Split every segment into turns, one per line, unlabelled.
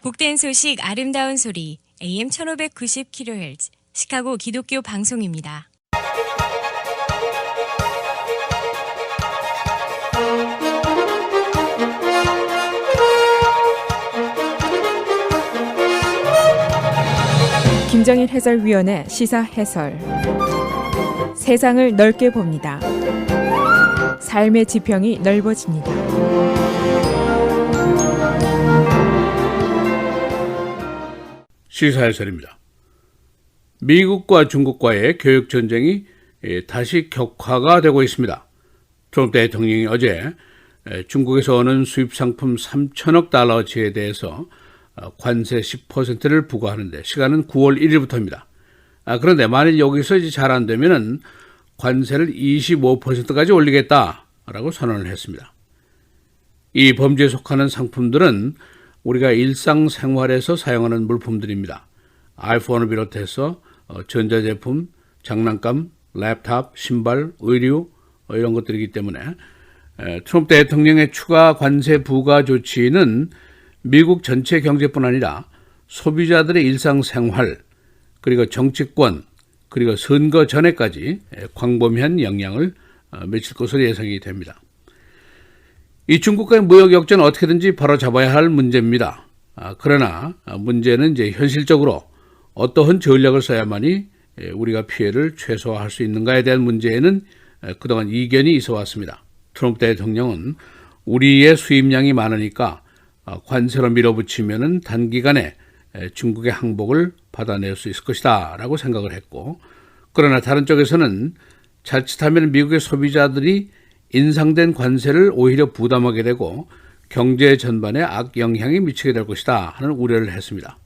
복된 소식 아름다운 소리 AM 1590kHz 시카고 기독교 방송입니다.
김정일 해설위원의 시사 해설. 세상을 넓게 봅니다. 삶의 지평이 넓어집니다.
시사 해설입니다. 미국과 중국과의 교육 전쟁이 다시 격화가 되고 있습니다. 트럼프 대통령이 어제 중국에서 오는 수입 상품 3천억 달러치에 대해서 관세 10%를 부과하는데 시간은 9월 1일부터입니다. 그런데 만일 여기서 이제 잘 안 되면은 관세를 25%까지 올리겠다라고 선언을 했습니다. 이 범죄에 속하는 상품들은 우리가 일상생활에서 사용하는 물품들입니다. 아이폰을 비롯해서 전자제품, 장난감, 랩탑, 신발, 의류 이런 것들이기 때문에 트럼프 대통령의 추가 관세 부과 조치는 미국 전체 경제뿐 아니라 소비자들의 일상생활, 그리고 정치권, 그리고 선거 전에까지 광범위한 영향을 미칠 것으로 예상이 됩니다. 이 중국과의 무역 역전 어떻게든지 바로잡아야 할 문제입니다. 그러나 문제는 이제 현실적으로 어떠한 전략을 써야만이 우리가 피해를 최소화할 수 있는가에 대한 문제에는 그동안 이견이 있어 왔습니다. 트럼프 대통령은 우리의 수입량이 많으니까 관세로 밀어붙이면은 단기간에 중국의 항복을 받아낼 수 있을 것이다 라고 생각을 했고, 그러나 다른 쪽에서는 자칫하면 미국의 소비자들이 인상된 관세를 오히려 부담하게 되고 경제 전반에 악영향이 미치게 될 것이다 하는 우려를 했습니다.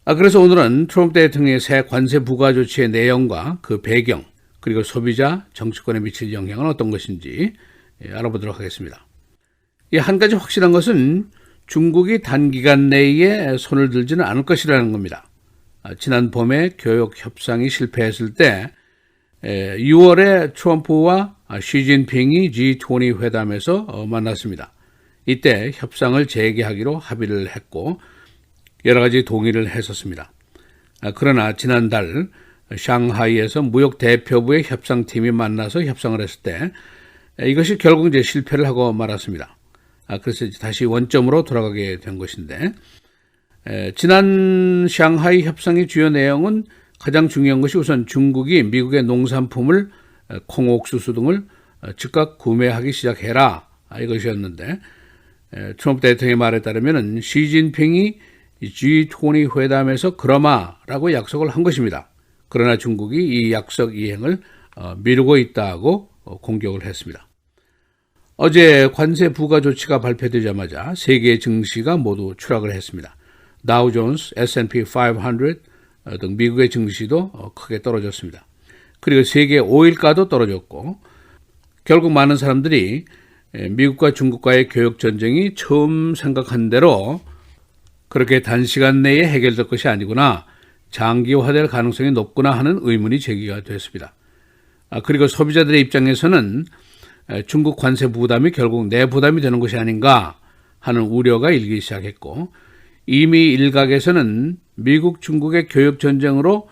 그래서 오늘은 트럼프 대통령의 새 관세 부과 조치의 내용과 그 배경, 그리고 소비자, 정치권에 미칠 영향은 어떤 것인지 알아보도록 하겠습니다. 한 가지 확실한 것은 중국이 단기간 내에 손을 들지는 않을 것이라는 겁니다. 지난 봄에 교역 협상이 실패했을 때 6월에 트럼프와 시진핑이 G20 회담에서 만났습니다. 이때 협상을 재개하기로 합의를 했고 여러 가지 동의를 했었습니다. 그러나 지난달 상하이에서 무역 대표부의 협상팀이 만나서 협상을 했을 때 이것이 결국 이제 실패를 하고 말았습니다. 그래서 다시 원점으로 돌아가게 된 것인데, 지난 상하이 협상의 주요 내용은 가장 중요한 것이 우선 중국이 미국의 농산품을 콩옥수수 등을 즉각 구매하기 시작해라 이것이었는데, 트럼프 대통령의 말에 따르면 시진핑이 G20 회담에서 그러마라고 약속을 한 것입니다. 그러나 중국이 이 약속 이행을 미루고 있다고 공격을 했습니다. 어제 관세 부과 조치가 발표되자마자 세계 증시가 모두 추락을 했습니다. 다우존스, S&P 500 등 미국의 증시도 크게 떨어졌습니다. 그리고 세계 오일가도 떨어졌고, 결국 많은 사람들이 미국과 중국과의 교역 전쟁이 처음 생각한 대로 그렇게 단시간 내에 해결될 것이 아니구나, 장기화될 가능성이 높구나 하는 의문이 제기가 됐습니다. 그리고 소비자들의 입장에서는 중국 관세 부담이 결국 내 부담이 되는 것이 아닌가 하는 우려가 일기 시작했고, 이미 일각에서는 미국 중국의 교역 전쟁으로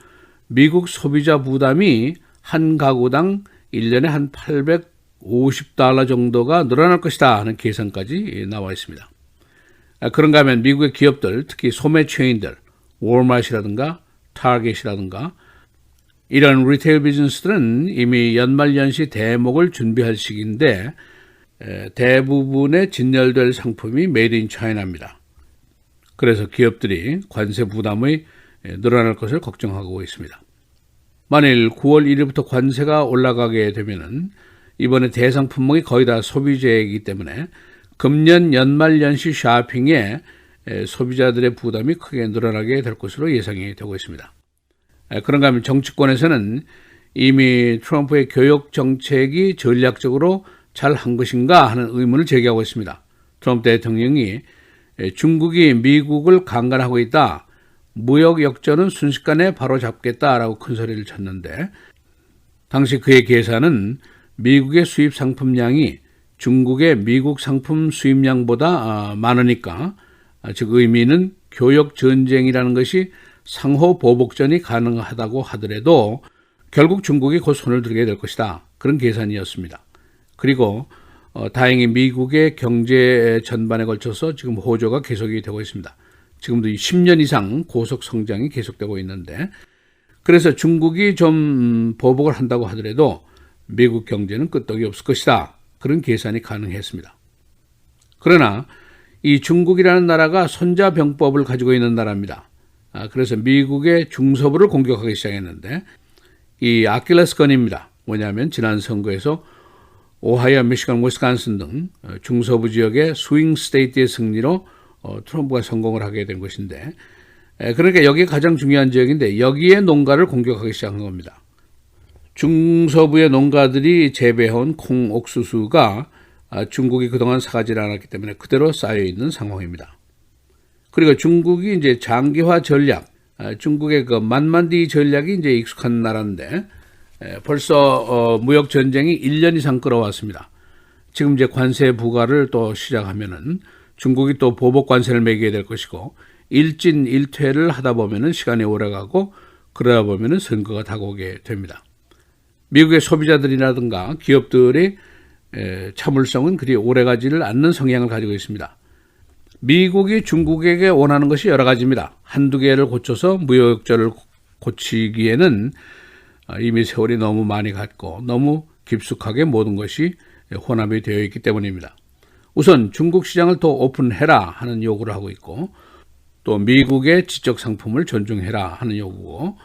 미국 소비자 부담이 한 가구당 1년에 한 $850 정도가 늘어날 것이다 하는 계산까지 나와 있습니다. 그런가 하면 미국의 기업들, 특히 소매 체인들, 월마트라든가 타겟이라든가 이런 리테일 비즈니스들은 이미 연말연시 대목을 준비할 시기인데 대부분의 진열될 상품이 메이드 인 차이나입니다. 그래서 기업들이 관세 부담이 늘어날 것을 걱정하고 있습니다. 만일 9월 1일부터 관세가 올라가게 되면은 이번에 대상 품목이 거의 다 소비재이기 때문에 금년 연말연시 쇼핑에 소비자들의 부담이 크게 늘어나게 될 것으로 예상이 되고 있습니다. 그런가 하면 정치권에서는 이미 트럼프의 교역 정책이 전략적으로 잘 한 것인가 하는 의문을 제기하고 있습니다. 트럼프 대통령이 중국이 미국을 강간하고 있다, 무역 역전은 순식간에 바로잡겠다라고 큰 소리를 쳤는데, 당시 그의 계산은 미국의 수입 상품량이 중국의 미국 상품 수입량보다 많으니까 즉 의미는 교역 전쟁이라는 것이 상호 보복전이 가능하다고 하더라도 결국 중국이 곧 손을 들게 될 것이다. 그런 계산이었습니다. 그리고 다행히 미국의 경제 전반에 걸쳐서 지금 호조가 계속이 되고 있습니다. 지금도 10년 이상 고속 성장이 계속되고 있는데, 그래서 중국이 좀 보복을 한다고 하더라도 미국 경제는 끄떡이 없을 것이다. 그런 계산이 가능했습니다. 그러나 이 중국이라는 나라가 손자병법을 가지고 있는 나라입니다. 그래서 미국의 중서부를 공격하기 시작했는데, 이 아킬레스건입니다. 뭐냐면 지난 선거에서 오하이오, 미시간, 위스콘신 등 중서부 지역의 스윙 스테이트의 승리로 트럼프가 성공을 하게 된 것인데, 그러니까 여기가 가장 중요한 지역인데 여기에 농가를 공격하기 시작한 겁니다. 중서부의 농가들이 재배해온 콩, 옥수수가 중국이 그동안 사가지 않았기 때문에 그대로 쌓여있는 상황입니다. 그리고 중국이 이제 장기화 전략, 중국의 그 만만디 전략이 이제 익숙한 나라인데, 벌써 무역 전쟁이 1년 이상 끌어왔습니다. 지금 이제 관세 부과를 또 시작하면은 중국이 또 보복 관세를 매기게 될 것이고, 일진일퇴를 하다 보면은 시간이 오래가고, 그러다 보면은 선거가 다가오게 됩니다. 미국의 소비자들이라든가 기업들의 참을성은 그리 오래가지를 않는 성향을 가지고 있습니다. 미국이 중국에게 원하는 것이 여러 가지입니다. 한두 개를 고쳐서 무역절을 고치기에는 이미 세월이 너무 많이 갔고 너무 깊숙하게 모든 것이 혼합이 되어 있기 때문입니다. 우선 중국 시장을 더 오픈해라 하는 요구를 하고 있고, 또 미국의 지적 상품을 존중해라 하는 요구고,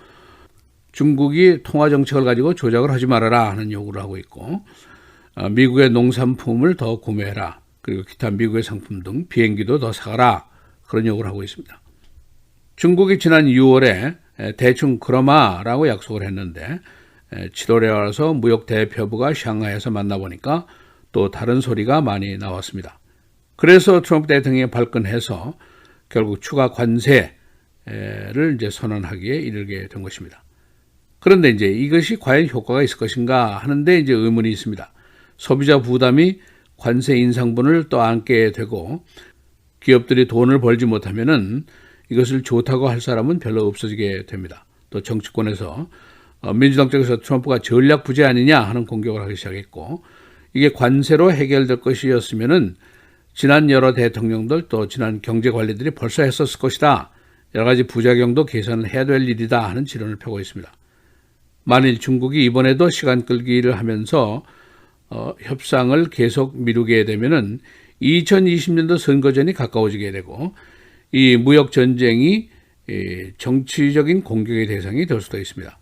중국이 통화 정책을 가지고 조작을 하지 말아라 하는 요구를 하고 있고, 미국의 농산품을 더 구매해라, 그리고 기타 미국의 상품 등 비행기도 더 사가라, 그런 요구를 하고 있습니다. 중국이 지난 6월에 대충 그러마라고 약속을 했는데 7월에 와서 무역 대표부가 샹하이에서 만나보니까 또 다른 소리가 많이 나왔습니다. 그래서 트럼프 대통령이 발끈해서 결국 추가 관세를 이제 선언하기에 이르게 된 것입니다. 그런데 이제 이것이 과연 효과가 있을 것인가 하는데 이제 의문이 있습니다. 소비자 부담이 관세 인상분을 또 안게 되고, 기업들이 돈을 벌지 못하면은 이것을 좋다고 할 사람은 별로 없어지게 됩니다. 또 정치권에서 민주당 쪽에서 트럼프가 전략 부재 아니냐 하는 공격을 하기 시작했고, 이게 관세로 해결될 것이었으면은 지난 여러 대통령들 또 지난 경제 관리들이 벌써 했었을 것이다. 여러 가지 부작용도 계산을 해야 될 일이다 하는 지론을 펴고 있습니다. 만일 중국이 이번에도 시간 끌기를 하면서 협상을 계속 미루게 되면은 2020년도 선거전이 가까워지게 되고, 이 무역 전쟁이 정치적인 공격의 대상이 될 수도 있습니다.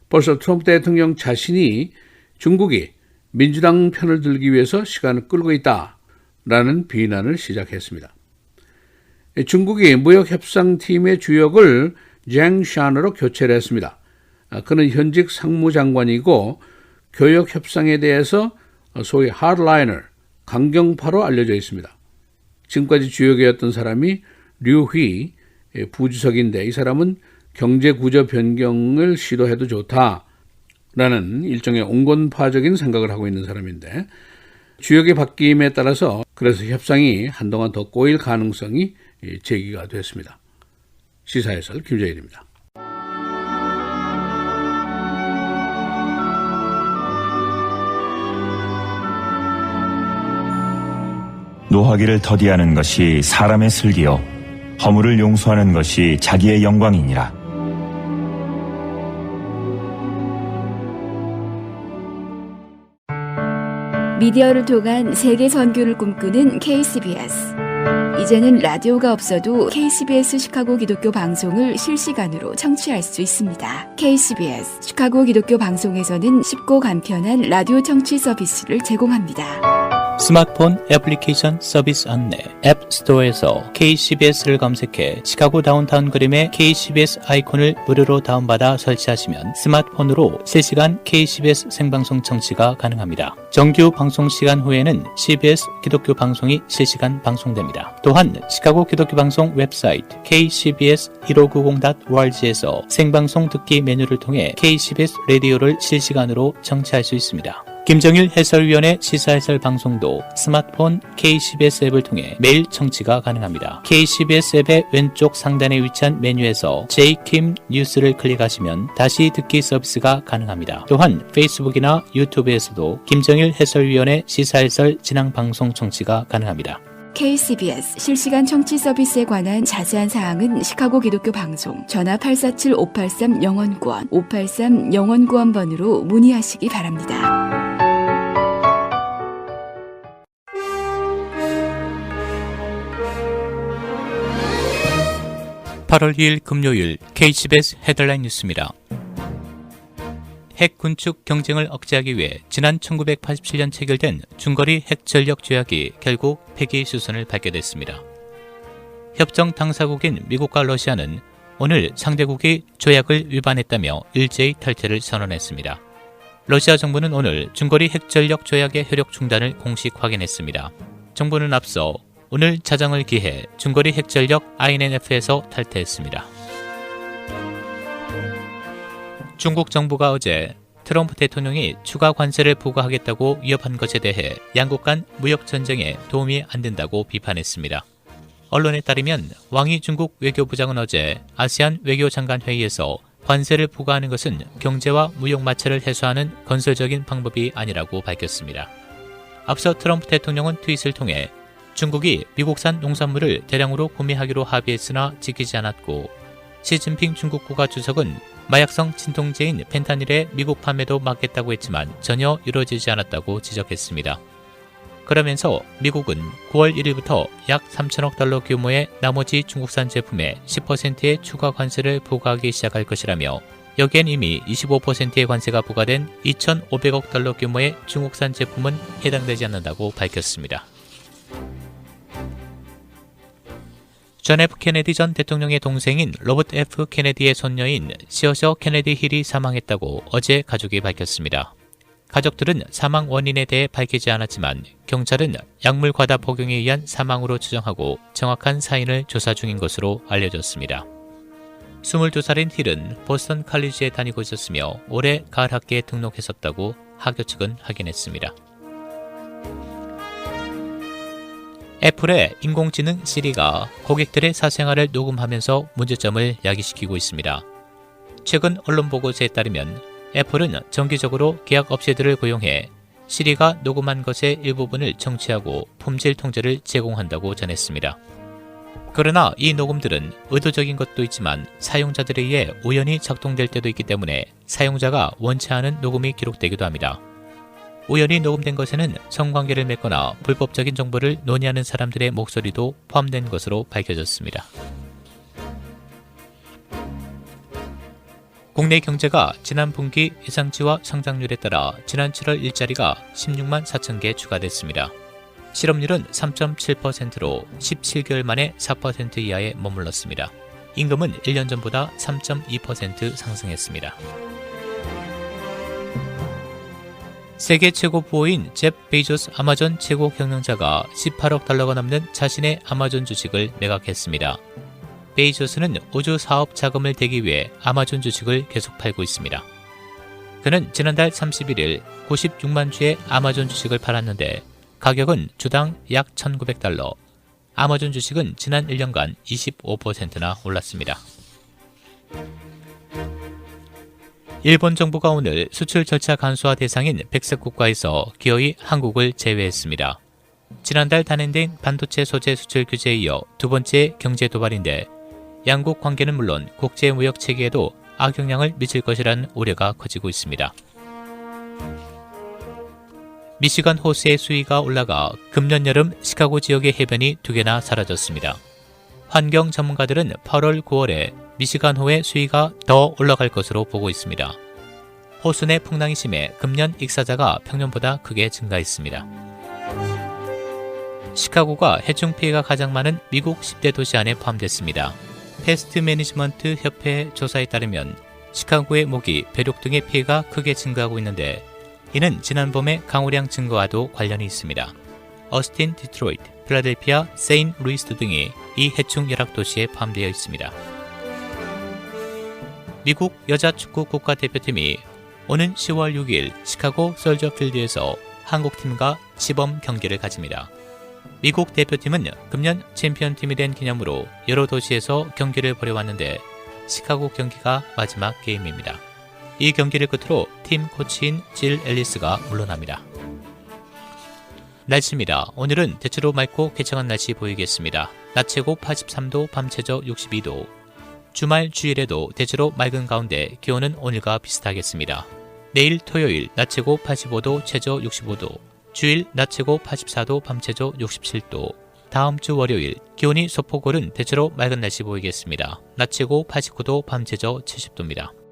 벌써 트럼프 대통령 자신이 중국이 민주당 편을 들기 위해서 시간을 끌고 있다라는 비난을 시작했습니다. 중국이 무역협상팀의 주역을 쟁 샨으로 교체를 했습니다. 그는 현직 상무장관이고 교역협상에 대해서 소위 하드라이너, 강경파로 알려져 있습니다. 지금까지 주역이었던 사람이 류휘 부주석인데, 이 사람은 경제구조 변경을 시도해도 좋다라는 일종의 온건파적인 생각을 하고 있는 사람인데, 주역의 바뀜에 따라서 그래서 협상이 한동안 더 꼬일 가능성이 제기가 됐습니다. 시사해설 김재일입니다.
노하기를 더디하는 것이 사람의 슬기요 허물을 용서하는 것이 자기의 영광이니라.
미디어를 통한 세계 선교를 꿈꾸는 KCBS. 이제는 라디오가 없어도 KCBS 시카고 기독교 방송을 실시간으로 청취할 수 있습니다. KCBS 시카고 기독교 방송에서는 쉽고 간편한 라디오 청취 서비스를 제공합니다.
스마트폰 애플리케이션 서비스 안내 앱 스토어에서 KCBS를 검색해 시카고 다운타운 그림의 KCBS 아이콘을 무료로 다운받아 설치하시면 스마트폰으로 실시간 KCBS 생방송 청취가 가능합니다. 정규 방송 시간 후에는 CBS 기독교 방송이 실시간 방송됩니다. 또한 시카고 기독교 방송 웹사이트 kcbs1590.org에서 생방송 듣기 메뉴를 통해 KCBS 라디오를 실시간으로 청취할 수 있습니다. 김정일 해설위원의 시사해설 방송도 스마트폰 KCBS 앱을 통해 매일 청취가 가능합니다. KCBS 앱의 왼쪽 상단에 위치한 메뉴에서 J킴 뉴스를 클릭하시면 다시 듣기 서비스가 가능합니다. 또한 페이스북이나 유튜브에서도 김정일 해설위원의 시사해설 진행 방송 청취가 가능합니다.
KCBS 실시간 청취 서비스에 관한 자세한 사항은 시카고 기독교 방송 전화 847-583-영원구원 583-영원구원번으로 문의하시기 바랍니다.
8월 2일 금요일 KCBS 헤드라인 뉴스입니다. 핵 군축 경쟁을 억제하기 위해 지난 1987년 체결된 중거리 핵전력 조약이 결국 폐기 수순을 밟게 됐습니다. 협정 당사국인 미국과 러시아는 오늘 상대국이 조약을 위반했다며 일제히 탈퇴를 선언했습니다. 러시아 정부는 오늘 중거리 핵전력 조약의 효력 중단을 공식 확인했습니다. 정부는 앞서 오늘 자정을 기해 중거리 핵전력 INF에서 탈퇴했습니다. 중국 정부가 어제 트럼프 대통령이 추가 관세를 부과하겠다고 위협한 것에 대해 양국 간 무역 전쟁에 도움이 안 된다고 비판했습니다. 언론에 따르면 왕이 중국 외교부장은 어제 아세안 외교장관 회의에서 관세를 부과하는 것은 경제와 무역 마찰을 해소하는 건설적인 방법이 아니라고 밝혔습니다. 앞서 트럼프 대통령은 트윗을 통해 중국이 미국산 농산물을 대량으로 구매하기로 합의했으나 지키지 않았고 시진핑 중국 국가주석은 마약성 진통제인 펜타닐의 미국 판매도 막겠다고 했지만 전혀 이루어지지 않았다고 지적했습니다. 그러면서 미국은 9월 1일부터 약 3천억 달러 규모의 나머지 중국산 제품에 10%의 추가 관세를 부과하기 시작할 것이라며 여기엔 이미 25%의 관세가 부과된 2,500억 달러 규모의 중국산 제품은 해당되지 않는다고 밝혔습니다. 존 F 케네디 전 대통령의 동생인 로버트 F 케네디의 손녀인 시어셔 케네디 힐이 사망했다고 어제 가족이 밝혔습니다. 가족들은 사망 원인에 대해 밝히지 않았지만 경찰은 약물 과다 복용에 의한 사망으로 추정하고 정확한 사인을 조사 중인 것으로 알려졌습니다. 22살인 힐은 보스턴 칼리지에 다니고 있었으며 올해 가을 학기에 등록했었다고 학교 측은 확인했습니다. 애플의 인공지능 시리가 고객들의 사생활을 녹음하면서 문제점을 야기시키고 있습니다. 최근 언론 보고서에 따르면 애플은 정기적으로 계약 업체들을 고용해 시리가 녹음한 것의 일부분을 청취하고 품질 통제를 제공한다고 전했습니다. 그러나 이 녹음들은 의도적인 것도 있지만 사용자들에 의해 우연히 작동될 때도 있기 때문에 사용자가 원치 않은 녹음이 기록되기도 합니다. 우연히 녹음된 것에는 성관계를 맺거나 불법적인 정보를 논의하는 사람들의 목소리도 포함된 것으로 밝혀졌습니다. 국내 경제가 지난 분기 예상치와 성장률에 따라 지난 7월 일자리가 16만 4천 개 추가됐습니다. 실업률은 3.7%로 17개월 만에 4% 이하에 머물렀습니다. 임금은 1년 전보다 3.2% 상승했습니다. 세계 최고 부호인 제프 베이조스 아마존 최고 경영자가 18억 달러가 넘는 자신의 아마존 주식을 매각했습니다. 베이조스는 우주 사업 자금을 대기 위해 아마존 주식을 계속 팔고 있습니다. 그는 지난달 31일 96만 주의 아마존 주식을 팔았는데 가격은 주당 약 1,900달러, 아마존 주식은 지난 1년간 25%나 올랐습니다. 일본 정부가 오늘 수출 절차 간소화 대상인 100색 국가에서 기어이 한국을 제외했습니다. 지난달 단행된 반도체 소재 수출 규제에 이어 두 번째 경제 도발인데 양국 관계는 물론 국제 무역 체계에도 악영향을 미칠 것이라는 우려가 커지고 있습니다. 미시간 호수의 수위가 올라가 금년 여름 시카고 지역의 해변이 2개나 사라졌습니다. 환경 전문가들은 8월, 9월에 미시간호의 수위가 더 올라갈 것으로 보고 있습니다. 호수 내 풍랑이 심해 금년 익사자가 평년보다 크게 증가했습니다. 시카고가 해충 피해가 가장 많은 미국 10대 도시 안에 포함됐습니다. 패스트 매니지먼트 협회 조사에 따르면 시카고의 모기, 벼룩 등의 피해가 크게 증가하고 있는데 이는 지난 봄의 강우량 증가와도 관련이 있습니다. 어스틴, 디트로이트, 필라델피아, 세인루이스 등이 이 해충 열악 도시에 포함되어 있습니다. 미국 여자 축구 국가대표팀이 오는 10월 6일 시카고 솔저필드에서 한국팀과 시범 경기를 가집니다. 미국 대표팀은 금년 챔피언팀이 된 기념으로 여러 도시에서 경기를 벌여왔는데 시카고 경기가 마지막 게임입니다. 이 경기를 끝으로 팀 코치인 질 앨리스가 물러납니다. 날씨입니다. 오늘은 대체로 맑고 쾌청한 날씨 보이겠습니다. 낮 최고 83도, 밤 최저 62도. 주말 주일에도 대체로 맑은 가운데 기온은 오늘과 비슷하겠습니다. 내일 토요일 낮 최고 85도, 최저 65도. 주일 낮 최고 84도, 밤 최저 67도. 다음 주 월요일 기온이 소폭 오른 대체로 맑은 날씨 보이겠습니다. 낮 최고 89도, 밤 최저 70도입니다.